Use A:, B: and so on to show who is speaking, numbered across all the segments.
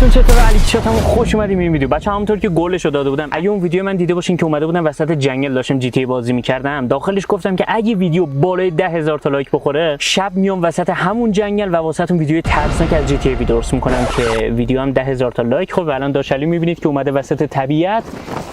A: حالتون چطوره؟ علی چاتم خوش اومدیم این ویدیو. بچه‌ها همونطور که گلشو داده بودم، اگه اون ویدیو من دیده باشین که اومده بودم وسط جنگل داشتم جی تی ای بازی می‌کردم، داخلش گفتم که اگه ویدیو بالای 10,000 تا لایک بخوره، شب میام وسط همون جنگل و واسهتون ویدیو ترسناک از جی تی ای درست می‌کنم که ویدیو هم 10,000 تا لایک خورد و الان داشلی می‌بینید که اومده وسط طبیعت.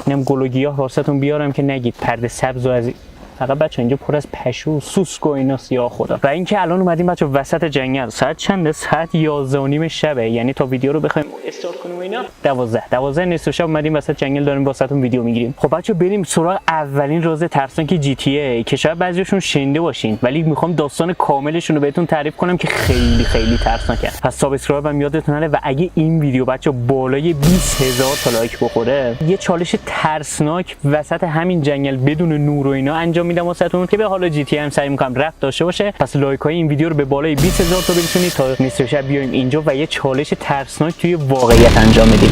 A: اینم گل و گیاه واسهتون بیارم که نگید پرده سبز و از فقط بچه اینجا پر از پشو و سوسک و اینا سیاه خدا. و اینکه الان اومدیم بچه وسط جنگل. ساعت چنده؟ ساعت 11:30 شبه. یعنی تا ویدیو رو بخوایم استارت کنیم اینا 12 نصف شب اومدیم وسط جنگل داریم واسهتون ویدیو میگیریم. خب بچه بریم سراغ اولین راز ترسناک جی تی ای که شاید بعضیشون شنیده باشین، ولی میخوام داستان کاملشون رو بهتون تعریف کنم که خیلی ترسناکه. پس سابسکرایب هم یادتون نره و اگه این ویدیو بچه بالای 20,000 تا لایک بخوره، یه چالش ترسناک وسط همین جنگل بدون نور و اینا انجام میدم واسهتون که به حال جی تی ام سعی میکنم ربط داشته باشه. پس لایک های این ویدیو رو به بالای 20,000 تا برسونید تا نصف شب بیایم اینجا و یه چالش ترسناک توی واقعیت انجام بدیم.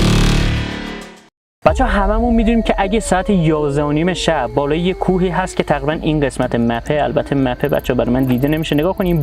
A: بچه هممون میدونیم که اگه ساعت 11:30 شب بالای یه کوهی هست که تقریبا این قسمت مپه، البته مپه بچه برای من دیده نمیشه، نگاه کنین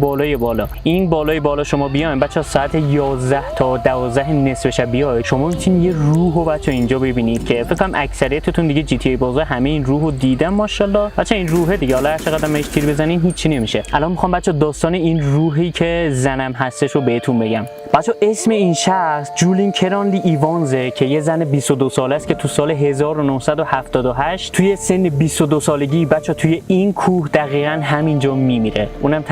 A: این بالای بالا شما بیاین بچه ساعت 11 تا 12 نصف شب بیاید، شما میتونید یه روحو بچه اینجا ببینید که فکر کنم اکثریتتون دیگه جی تی ای بازا همه این روحو دیدن ماشاءالله. بچه این روحه دیگه حالا هر چقدر بهش تیر بزنین هیچی نمیشه. الان میخوام بچه داستان این روحی که زنم هستش رو بهتون بگم. بچه اسم این شخص جولین کرانلی ایوانزه که یه زن 22 ساله است که تو سال 1978 توی سن 22 سالگی بچه توی این کوه دقیقاً همینجا میمیره. اونم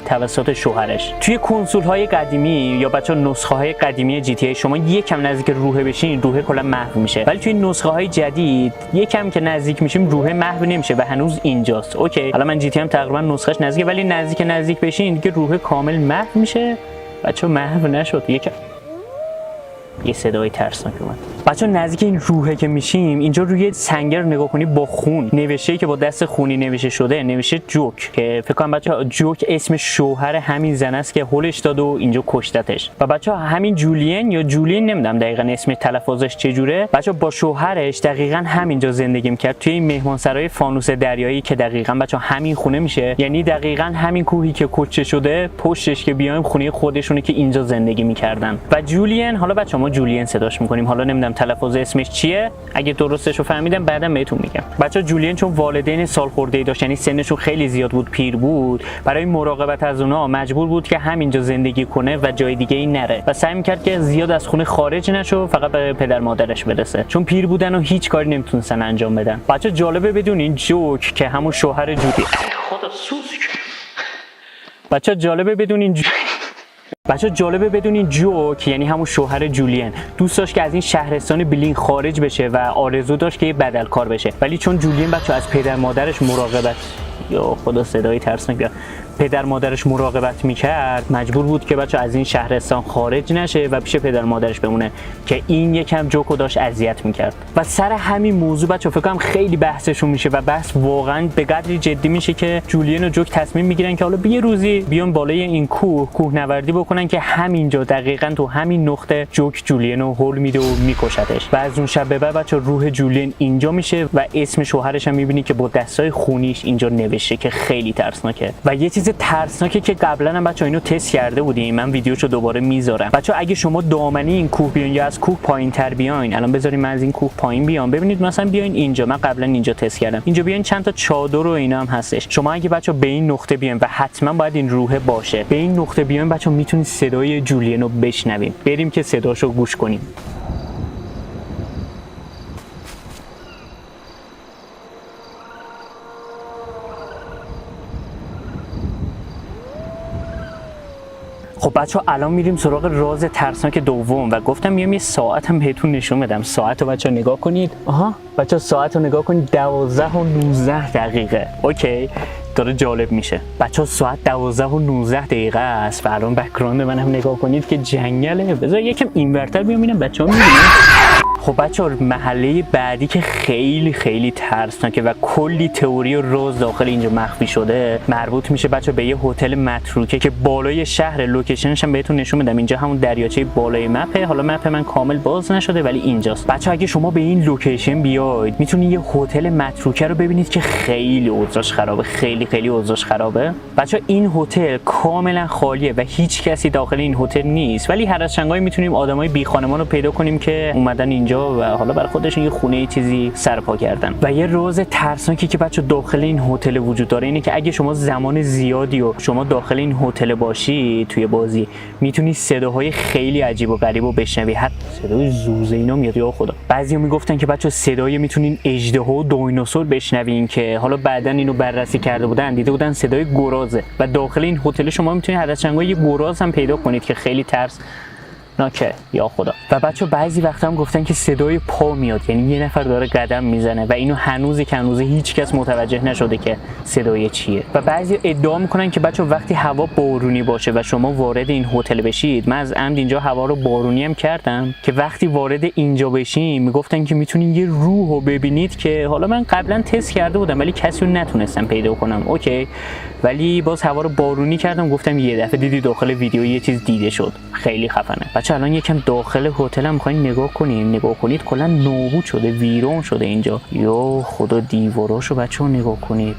A: توسط شوهرش. توی کنسول های قدیمی یا بچه نسخه های قدیمی جی تی ای شما یکم نزدیک روحه بشین روحه کلا محو میشه، ولی توی نسخه های جدید یکم که نزدیک میشیم روحه محو نمیشه و هنوز اینجاست. اوکی حالا من جی تی ام تقریبا نسخهش نزدیکه، ولی نزدیک بشین دیگه روحه کامل محو میشه. بچه محو نشد، یه صدای ترسناک اومد. بچه نزدیک این روحه که میشیم اینجا روی سنگر نگاه کنی با خون نوشته که با دست خونی نوشته شده، نوشته جوک، که فکر کنم بچه جوک اسم شوهر همین زن است که هولش داد و اینجا کشتتش. و بچه همین جولین یا جولین نمیدونم دقیقاً اسم تلفظش چجوره، بچه با شوهرش دقیقاً همینجا زندگی میکرد توی این مهمانسرای فانوس دریایی که دقیقاً بچه همین خونه میشه، یعنی دقیقاً همین کوهی که کشته شده پشتش که بیایم خونه خودشونه که اینجا زندگی میکردن. و جولین، حالا بچه ما جولین صداش میکنیم، حالا نمیدونم تلفظ اسمش چیه، اگه درستش رو فهمیدم بعدم بهتون میگم. بچه جولین چون والدین سالخورده‌ای داشت، یعنی سنشون خیلی زیاد بود، پیر بود، برای مراقبت از اونها مجبور بود که همینجا زندگی کنه و جای دیگه ای نره و سعی میکرد که زیاد از خونه خارج نشه، فقط به پدر مادرش برسه، چون پیر بودن و هیچ کاری نمیتونستن انجام بدن. بچه جالبه بدونین جوک که همون شوهر جودی، خدا سوسک. بچه جالبه بدونین جوک یعنی همون شوهر جولین دوست داشت که از این شهرستان بلین خارج بشه و آرزو داشت که یه بدلکار بشه، ولی چون جولین بچه از پدر مادرش مراقبت، یا خدا صدای ترسناک، پدر مادرش مراقبت میکرد، مجبور بود که بچه از این شهرستان خارج نشه و پیش پدر مادرش بمونه که این یکم جوکو داشت اذیت میکرد. و سر همین موضوع بچه فکر کنم خیلی بحثشون میشه و بحث واقعا به قدری جدی میشه که جولین و جوک تصمیم میگیرن که حالا یه روزی بیان بالای این کوهنوردی بکنن که همینجا دقیقاً تو همین نقطه جوک جولین رو هول میده و میکشتش. و از اون شب به بعد بچه روح جولین اینجا میشه و اسم شوهرش هم میبینی که با دستای خونیش اینجا نوشته که خیلی ترسناکه. و یه چیز ترسناکه که قبلا هم بچه‌ها اینو تست کرده بودیم، من ویدیوشو دوباره میذارم. بچه‌ها اگه شما دامنه این کوه بیاین یا از کوه پایین‌تر بیاین، الان بذاریم من از این کوه پایین بیام، ببینید مثلا بیاین اینجا، من قبلا اینجا تست کردم، اینجا بیاین چند تا چادر و اینا هم هستش. شما اگه بچه‌ها به این نقطه بیاین و حتما باید این روحه باشه، به این نقطه بیاین بچه‌ها میتونید صدای جولین رو بشنویم. بریم که صداشو گوش کنیم. خب بچه الان میریم سراغ راز ترسناک دوم و گفتم میام یه ساعت هم بهتون نشون بدم. ساعت رو بچه نگاه کنید. بچه ساعت رو نگاه کنید، 12:19 دقیقه. اوکی داره جالب میشه. بچه ساعت 12:19 دقیقه است و الان بک‌گراند من هم نگاه کنید که جنگله. بذار یکم اینورتر بیام ببینم بچه‌ها میبینن. خب بچه‌ها محله بعدی که خیلی خیلی ترسناکه و کلی تئوری و راز داخل اینجا مخفی شده مربوط میشه بچه‌ها به یه هتل متروکه که بالای شهر. لوکیشنش هم بهتون نشون میدم. اینجا همون دریاچه بالای مپه. حالا مپ من کامل باز نشده ولی اینجاست. بچه‌ها اگه شما به این لوکیشن بیاید میتونید یه هتل متروکه رو ببینید که خیلی اوضاعش خرابه. خیلی اوضاعش خرابه. بچه‌ها این هتل کاملا خالیه و هیچ کسی داخل این هتل نیست ولی هر از چنگایی میتونیم آدمای بی خانمان رو پیدا کنیم که اومدن اینجا و حالا برای خودشون یه خونه چیزی سرپا کردن. و یه راز ترسناکی که بچه داخل این هتل وجود داره اینه که اگه شما زمان زیادی و شما داخل این هتل باشی توی بازی میتونی صداهای خیلی عجیب و غریب رو بشنوی. حتی صدای زوزه اینا میاد. یا خدا بعضیا میگفتن که بچه صدای میتونین اژدها و دایناسور بشنوین که حالا بعدن اینو بررسی کرده بودن دیده بودن صدای گرازه و داخل این هتل شما میتونید هر از چنگایی یه گراز هم پیدا کنید که خیلی ترس ناکه. یا خدا. و بچه بعضی وقتا هم گفتن که صدای پا میاد یعنی یه نفر داره قدم میزنه و اینو هنوز هیچ کس متوجه نشده که صدای چیه. و بعضی ادعا میکنن که بچه وقتی هوا بارونی باشه و شما وارد این هتل بشید، من از عمد اینجا هوا رو بارونی هم کردم که وقتی وارد اینجا بشیم میگفتن که میتونین یه روحو ببینید که حالا من قبلا تست کرده بودم ولی کسی رو نتونستم پیدا کنم. اوکی ولی باز هوا رو بارونی کردم گفتم یه دفعه دیدی داخل ویدیو یه چیز دیده شد. خیلی خفنه. بچه الان یکم داخل هتل هم می‌خواید نگاه کنید کلا نابود شده ویران شده اینجا. یا خدا دیواراشو بچه‌ها نگاه کنید.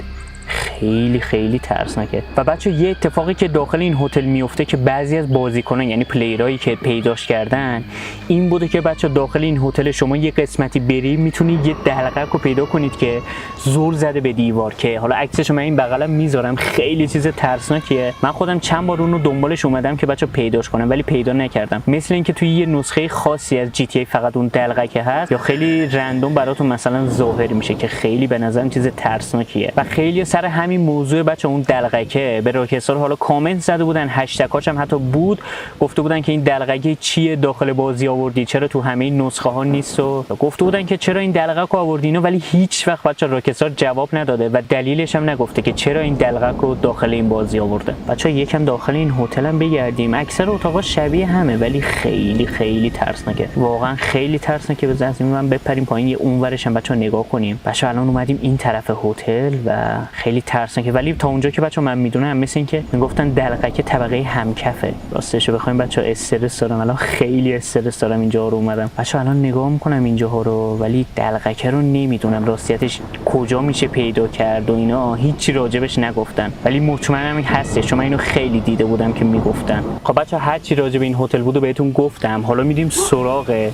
A: خیلی ترسناکه. و بچه یه اتفاقی که داخل این هتل میفته که بعضی از بازیکنان یعنی پلیرایی که پیداش کردن این بوده که بچه داخل این هتل شما یه قسمتی بری میتونید یه دلقک رو پیدا کنید که زور زده به دیوار که حالا عکسش من این بغلم میذارم. خیلی چیز ترسناکیه. من خودم چند بار اون رو دنبالش اومدم که بچه پیداش کنم ولی پیدا نکردم. مثل اینکه توی یه نسخه خاصی از جی تی ای فقط اون دلقکه هست یا خیلی رندوم براتون مثلا ظاهر میشه که خیلی به نظرم چیز ترسناکیه. و خیلی سر همین موضوع بچه اون دلقکه به راکستار حالا کامنت زده بودن، هشتگاش هم حتی بود، گفته بودن که این دلقکه چیه داخل بازی آوردی، چرا تو همه نسخه ها نیست و گفته بودن که چرا این دلقک آوردین ولی هیچ وقت بچه راکستار جواب نداده و دلیلش هم نگفته که چرا این دلقک رو داخل این بازی آورده. بچه یکم داخل این هتل هم بگردیم. اکثر اتاقا شبیه همه ولی خیلی ترسناکه. واقعا خیلی ترسناکه. به زعم من بپریم پایین یه اونورش هم بچه نگاه کنیم. بچه الان اومدیم این طرف هتل و خیلی ترسناکه ولی تا اونجا که بچه من میدونم مثل این که میگفتن دلقکه طبقه همکفه. راستش بخوایم بچه استرس دارم الان. خیلی استرس دارم اینجا رو اومدم. بچه الان نگاه میکنم اینجاها رو ولی دلقکه رو نمیدونم راستیتش کجا میشه پیدا کرد و اینا هیچی راجبش نگفتن ولی مطمئنم این هستش چون من اینو خیلی دیده بودم که میگفتن. خب بچه هر چی راجب این هتل بود و بهتون گفتم. حالا میریم سراغ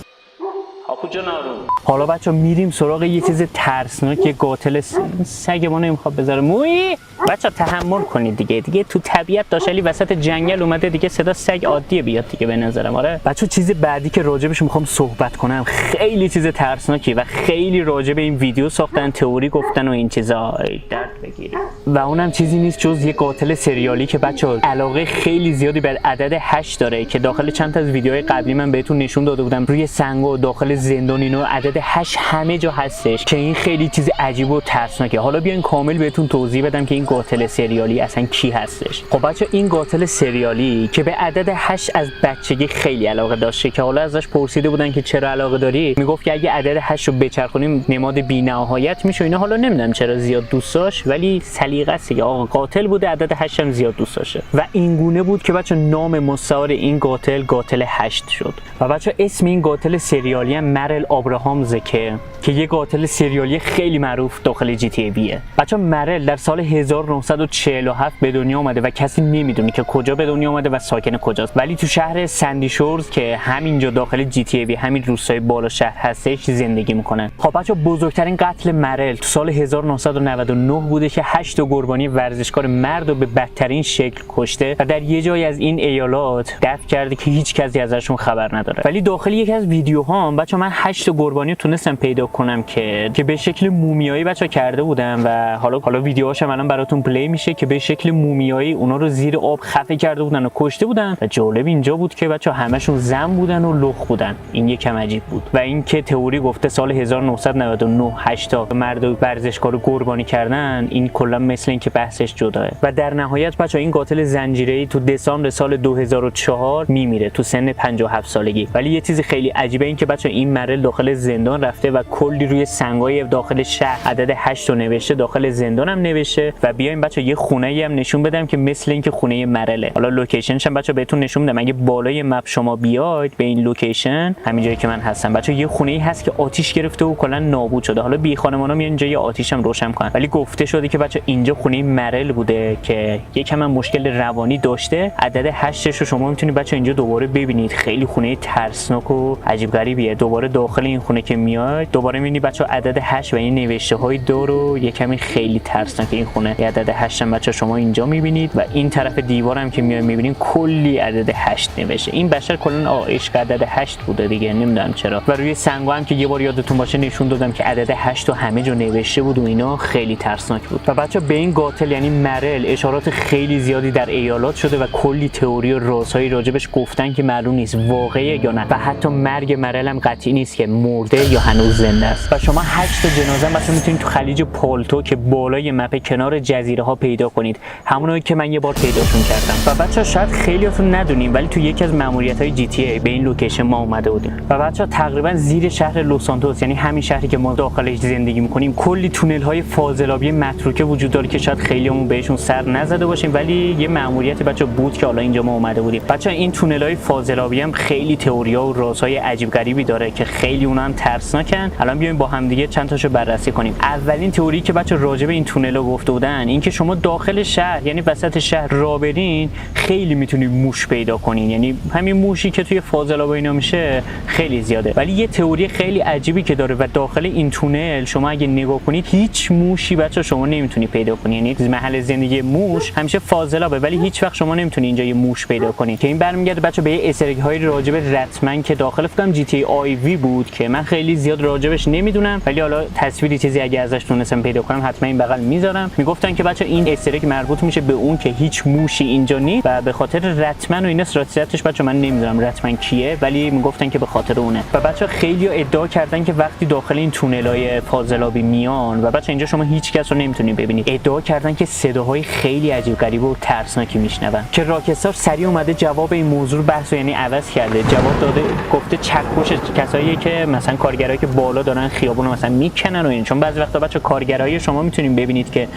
A: حالا بچه میریم سراغ یه چیز ترسناک. یه قاتل سگ ما نمیخواد بذاره موی. بچه تحمل کنید دیگه تو طبیعت داشلی وسط جنگل اومده دیگه صدا سگ عادیه بیاد دیگه به نظرم. آره بچه چیز بعدی که راجبش میخوام صحبت کنم خیلی چیز ترسناکی و خیلی راجب این ویدیو ساختن، تئوری گفتن و این چیزا. درد بگیری. و اونم چیزی نیست جز یه قاتل سریالی که بچه علاقه خیلی زیادی بر عدد 8 داره که داخل چند تا از ویدیوهای قبلی من بهتون نشون داده بودم. روی سنگ و داخل زندان اینو عدد 8 همه جا هستش که این خیلی چیز عجیب و ترسناکه. حالا بیاین کامل بهتون توضیح بدم که این قاتل سریالی اصلا کی هستش. خب بچه این قاتل سریالی که به عدد 8 از بچگی خیلی علاقه داشته که حالا ازش پرسیده بودن که چرا علاقه داری، میگفت که اگه عدد 8 رو بچرخونیم نماد بی‌نهایت میشه. اینا حالا نمیدونم چرا زیاد دوست داشت ولی سلیقه است که آقا قاتل بوده عدد 8 هم زیاد دوست داشته و این گونه بود که بچه نام مستعار این قاتل 8 شد. و بچه اسم این قاتل سریالی هم مرل آبراهامز که یه قاتل سریالی خیلی معروف داخل جی تی ای بیه. بچه مرل در سال 1947 به دنیا اومده و کسی نمیدونه که کجا به دنیا اومده و ساکن کجاست ولی تو شهر سندی شورز که همینجا داخل جی تی ای بی همین روستای بالا شهر هستش زندگی میکنن. خب بچه بزرگترین قتل مرل تو سال 1999 بوده که 8 قربانی ورزشکار مرد رو به بدترین شکل کشته و در یه جای از این ایالات دفن کرده که هیچ کسی ازشون خبر نداره. ولی داخل یکی از ویدیوهام بچه من 8 قربانی تونستم پیدا کنم که به شکل مومیایی بچا کرده بودن و حالا ویدیوهاش هم الان براتون پلی میشه که به شکل مومیایی اونا رو زیر آب خفه کرده بودن و کشته بودن. و جالب اینجا بود که بچا همشون زن بودن و لخ بودن. این یکم عجیب بود. و اینکه تئوری گفته سال 1999 80 مرد ورزشکار رو قربانی کردن، این کلا مثل اینکه بحثش جداه. و در نهایت بچا این قاتل زنجیره‌ای تو دسامبر سال 2004 میمیره تو سن 57 سالگی. ولی یه چیز خیلی عجیبه این که بچا این مرل داخل زندان رفته و کلی روی سنگای داخل شهر عدد 8 رو نوشته، داخل زندان هم نوشته. و بیایم بچا یه خونه‌ای هم نشون بدم که مثل اینکه خونه مرله. حالا لوکیشنش هم بچا بهتون نشون میدم. اگه بالای مپ شما بیاید به این لوکیشن، همین جایی که من هستم بچا، یه خونه‌ای هست که آتیش گرفته و کلا نابود شده. حالا بی خانمانا میان اینجا یه آتیش هم روشن کنن، ولی گفته شده که بچا اینجا خونه مرل بوده که یکم هم مشکل روانی داشته. عدد 8 رو شما میتونید بچا اینجا دوباره ببینید. خیلی خونه ترسناک و عجیب غریبیه. دوباره داخل این خونه که میاد دوباره میبینید بچا عدد 8 و این نوشته‌های دور و یکمی خیلی ترسناک این خونه. عدد 8 هم بچا شما اینجا میبینید و این طرف دیوار هم که میاد میبینید کلی عدد 8 نوشته. این بشر کلا عشق عدد 8 بوده دیگه، نمیدونم چرا. و روی سنگا هم که یه بار یادتون باشه نشون دادم که عدد 8 رو همه جا نوشته بود و اینا، خیلی ترسناک بود. و بچا به این قاتل یعنی مرل اشارات خیلی زیادی در ایالات شده و کلی تئوری و رازهایی راجبش گفتن که معلوم نیست واقعیه یا نه. و حتی مرگ مرل هم قطعی نیست که مرده یا هنوز زنده است. و شما 8 تا جنازه بچا میتونید تو خلیج پالتو که بالای مپ کنار جزیره ها پیدا کنید، همونایی که من یه بار پیداشون کردم. و بچا شاید خیلیاتون ندونیم ولی تو یکی از ماموریت‌های جی تی ای به این لوکیشن ما اومده بودیم. و بچا تقریبا زیر شهر لس سانتوس، یعنی همین شهری که ما داخلش زندگی می‌کنیم، کلی تونل‌های فاضلابی متروکه وجود داره که شاید خیلیامون بهشون سر نزده باشیم، ولی یه ماموریت بچا بود که حالا اینجا ما اومده بودیم. بچا این تونل‌های فاضلابی هم خیلی تئوری‌ها و رازهای عجیب غریبی داره که خیلی اونها هم ترسناکن. الان بیایم با هم دیگه چند تاشو بررسی کنیم. اولین تئوری که بچا راجع به این تونل‌ها گفته بودن این که شما داخل شهر یعنی وسط شهر راه برین خیلی میتونید موش پیدا کنین، یعنی همین موشی که توی فاضلاب اینا میشه خیلی زیاده. ولی یه تئوری خیلی عجیبی که داره و داخل این تونل شما اگه نگاه کنید هیچ موشی بچا شما نمیتونی پیدا کنی، یعنی محل زندگی موش همیشه فاضلابه ولی هیچ وقت شما نمیتونی اینجا یه موش پیدا کنی. که این برمیگرده بچا به یه استرگ‌های راجب رتمن که داخل فکرم جی تی آی وی بود که من خیلی زیاد راجبش نمیدونم، ولی حالا تصویری چیزی اگه ازش تونستم پیدا کنم حتما این بغل میذارم. میگفتن که بچا این استرگ مربوط میشه به اون که هیچ موشی اینجا نیست و به خاطر رتمن و اینا راستیتش بچا من نمیدونم رتمن کیه، ولی میگفتن که به خاطر اونه. و بچا خیلی ادعا کردن که وقتی داخل این تونل‌های فاضلابی میان و بچا اینجا شما هیچ کس رو نمیتونید ببینید، ادعا کردن که صداهای خیلی عجیب غریب و ترسناکی میشنون. که راکستار سریع اومده جواب این موضوع بحث یعنی عوض کرده، جواب داده گفته چکش کسایی که مثلا کارگرایی که بالا دارن خیابون رو مثلا میکنن و این، چون بعضی وقتا بچا کارگرایی شما میتونید ببینید که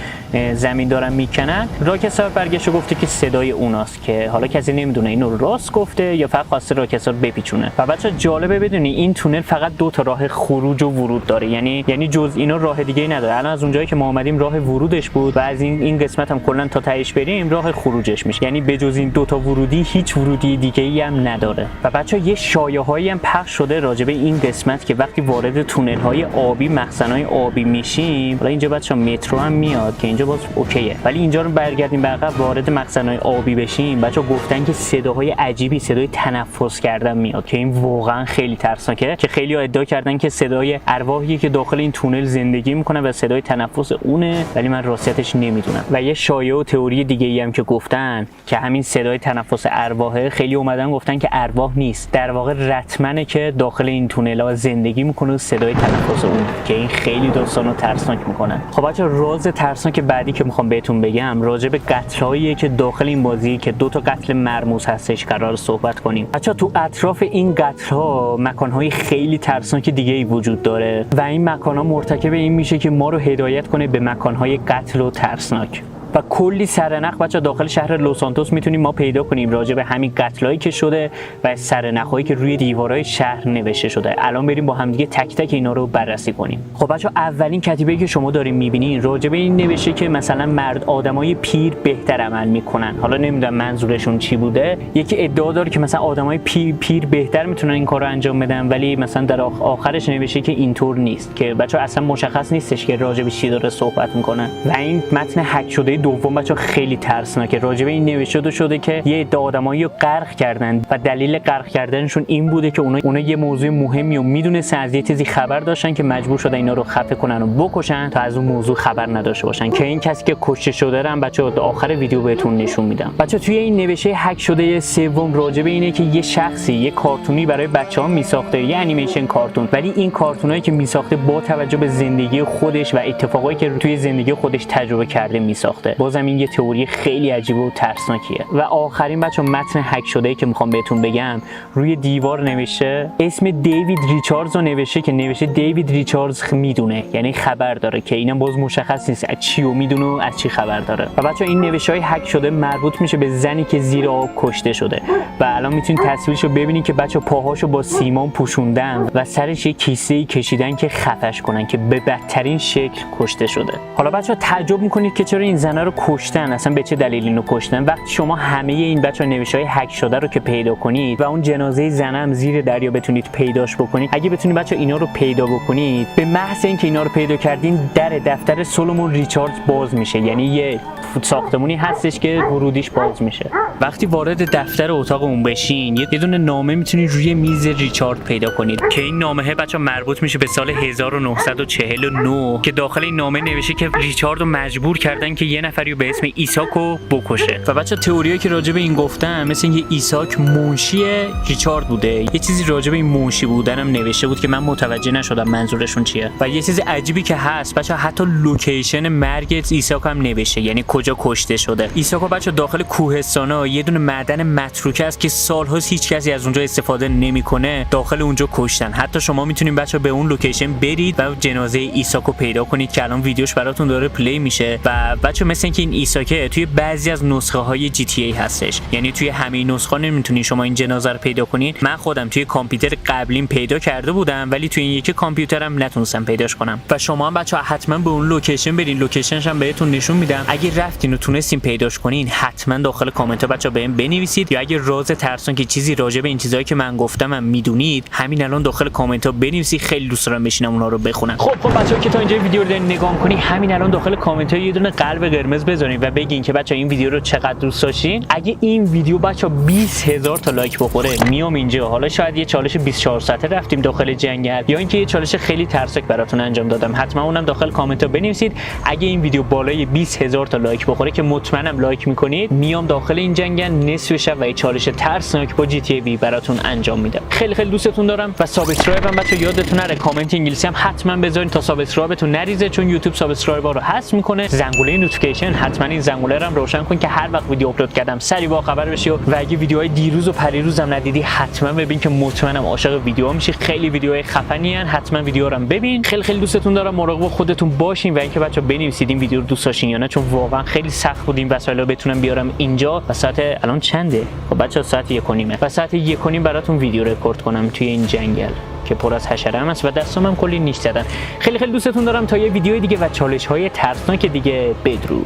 A: زمین دارن میکنن. راکستار برگشت گفته که صدای اوناست که حالا کسی نمیدونه اینو راست گفته یا فقط خواسته راکستار بپیچونه. و بچا جالبه بدونی این تونل فقط 2 تا راه خروج و ورود داره، یعنی جز اینا راه دیگه ای نداره. الان از اونجایی که ما اومدیم راه ورودش بود و از این قسمت هم کلا تا تهش بریم راه خروجش میشه، یعنی بجز این 2 تا ورودی هیچ ورودی دیگه ای هم نداره. و بچا یه شایعه‌ای هم پخش شده راجع به این قسمت که وقتی وارد تونل‌های آبی مخزن‌های آبی میشیم، حالا اینجا بچا مترو هم میاد که اینجا باز اوکیه، ولی اینجا رو برگردیم به عقب وارد مخزن‌های آبی بشیم بچا گفتن که صداهای عجیبی، صدای تنفس کردن میاد که این واقعا خیلی ترسناکه. که خیلی ادعا کردن که صدای ارواحی که داخل این تونل زندگی میکنه و صدای تنفس اونه، ولی من راستیتش نمیدونم. و یه شایعه و تئوری دیگه ای هم که گفتن که همین صدای تنفس ارواحه، خیلی اومدن گفتن که ارواح نیست، در واقع رتمنه که داخل این تونل‌ها زندگی میکنه و صدای تنفس اون، که این خیلی داستانو ترسناک میکنن. خب بچا راز ترسناک بعدی که میخوام بهتون بگم راجع به قتل‌هایی که داخل این بازی که 2 تا قتل مرموز هستش قرار صحبت کنیم. بچا تو اطراف این قتل‌ها مکان‌های خیلی ترسناک دیگه‌ای وجود داره و این مکان‌ها مرتکب این میشه که ما رو هدایت کنه به مکان‌های قتل و ترسناک. و کلی سرنخ بچا داخل شهر لس سانتوس میتونیم ما پیدا کنیم راجع به همین قتلایی که شده و سرنخ‌هایی که روی دیوارهای شهر نوشته شده. الان بریم با هم دیگه تک تک اینا رو بررسی کنیم. خب بچا اولین کتیبه‌ای که شما دارین میبینین راجع به این نوشته که مثلا مرد آدمای پیر بهتر عمل میکنن. حالا نمیدونم منظورشون چی بوده. یکی ادعا داره که مثلا آدمای پیر بهتر میتونن این کارو انجام بدن، ولی مثلا در آخرش نوشته که اینطور نیست، که بچا اصلا مشخص نیستش که راجع به چی داره صحبت میکنن. و این متن هک شده دوم بچا خیلی ترسناکه. راجع به این نوشته شده که یه عده آدمایی رو غرق کردن و دلیل غرق کردنشون این بوده که اونا یه موضوع مهمی رو میدونستن، از یه چیزی خبر داشتن که مجبور شدن اینا رو خفه کنن و بکشن تا از اون موضوع خبر نداشته باشن. که این کسی که کشته شده رو بچا تا آخر ویدیو بهتون نشون میدم. بچا توی این نوشته هک شده سوم راجع به اینه که یه شخصی یه کارتونی برای بچه‌ها میساخته، یه انیمیشن کارتون، ولی این کارتونایی که میساخته با توجه به زندگی خودش و اتفاقایی که توی زندگی خودش تجربه کرده میساخته. بازم این یه تئوری خیلی عجیب و ترسناکیه. و آخرین بچا متن هک شده که میخوام بهتون بگم، روی دیوار نوشته اسم دیوید ریچاردز رو نوشته که نوشته دیوید ریچاردز میدونه، یعنی خبر داره، که اینم باز مشخص نیست از چی و میدونه و از چی خبر داره. و بچا این نوشته‌های هک شده مربوط میشه به زنی که زیر آب کشته شده و الان میتونید تصویرشو ببینید که بچا پاهاشو با سیمان پوشوندن و سرش یه کیسه‌ای کشیدن که خفش کنن که به بدترین شکل کشته شده. حالا بچا تعجب میکنید که چرا این زنا رو کشتن، اصلا به چه دلیلی اینو کشتن؟ وقتی شما همه این بچا نوشته‌های هک شده رو که پیدا کنید و اون جنازه زن هم زیر دریا بتونید پیداش بکنید، اگه بتونید بچا اینا رو پیدا بکنید، به محض اینکه اینا رو پیدا کردین در دفتر سولومون ریچاردز باز میشه. یعنی یه ساختمونی هستش که ورودیش باز میشه. وقتی وارد دفتر اتاق اون بشین، یه دونه نامه میتونید روی میز ریچارد پیدا کنید که این نامه بچا مربوط میشه به سال 1949 که داخل این نامه نوشته که ریچارد رو مجبور کردن که یه نفری به اسم ایساکو بکشه. و بچا تئوریایی که راجع به این گفتم، مثل اینکه ایساک منشی ریچارد بوده. یه چیزی راجع به این منشی بودن هم نوشته بود که من متوجه نشدم منظورشون چیه. و یه چیز عجیبی که هست بچا، حتی لوکیشن مرگ ایساک هم نوشته، یعنی کجا کشته شده. ایساکو بچا داخل کوهستانا یه دونه معدن متروکه است که سال‌هاست هیچ کسی از اونجا استفاده نمیکنه، داخل اونجا کشتن. حتی شما میتونید بچا به اون لوکیشن برید و جنازه ایساکو پیدا کنید که الان ویدیوش براتون داره پلی میشه. و بچا مثل اینکه این ایساکه توی بعضی از نسخه های جی تی ای هستش، یعنی توی همه نسخه نمیتونید شما این جنازه رو پیدا کنید. من خودم توی کامپیوتر قبلیم پیدا کرده بودم ولی توی این یکی کامپیوترم نتونستم پیداش کنم. و شما هم بچا حتما به اون لوکیشن برین، لوکیشنش هم بهتون نشون میدم. اگه رفتین و تونستین پیداش کنین، حتما داخل کامنت ها بچا بهم بنویسید، یا اگه راز ترسناک که چیزی راجع به این چیزایی که من گفتم هم میدونید، همین الان داخل کامنت ها بنویسید. خیلی دوست دارم بشینم اونا رو بخونم. خب بچا که تا اینجا ویدیو رو دارین نگاه کنین، همین الان داخل کامنت ها یه دونه قلب قرمز بذارین و بگین که بچا این ویدیو رو چقدر دوست داشتین. اگه این ویدیو بچا 20000 تا لایک بخوره، میام اینجا. حالا شاید یه چالش 24 ساعته رفتیم داخل جنگل، یا اینکه یه چالش خیلی ترسناک براتون انجام دادم. حتما اونم داخل کامنت ها بنویسید. اگه این ویدیو بالای 20000 تا لایک بخوره که مطمئنم لایک میکنید، میام داخل این جنگل نصف شب و یه چالش ترسناک با جی تی ای وی براتون انجام میدم. خیلی دوستتون دارم و سابسکرایب هم بچا یادتون نره، کامنت انگلیسی هم حتما بذارین تا سابسکرایبتون نریزه، چون یوتیوب سابسکرایبر رو حذف میکنه. زنگوله نوتیفیکیشن حتما این زنگوله رو هم روشن کن که هر وقت ویدیو آپلود کردم سریع با خبر بشی. و اگه ویدیوهای دیروز و پریروز هم ندیدی، حتما ببین که مطمئنم عاشق ویدیوها میشی. خیلی ویدیوهای خفنی ان، حتما ویدیو رو هم ببین. خیلی دوستتون دارم. مراقب خودتون باشین و اینکه بچا بنویسید این ویدیو رو دوست داشتین یا نه، چون واقعا خیلی سخت بود این وسایل رو بتونم بیارم اینجا. و ساعت الان چنده؟ خب بچا ساعت 1:30 و ساعت 1:30 براتون ویدیو رکورد کنم توی این جنگل که پر از حشره است و دستام هم کلی نیش زدن. خیلی دوستتون دارم. تا یه ویدیو دیگه و چالش های ترسناک دیگه، بدرود.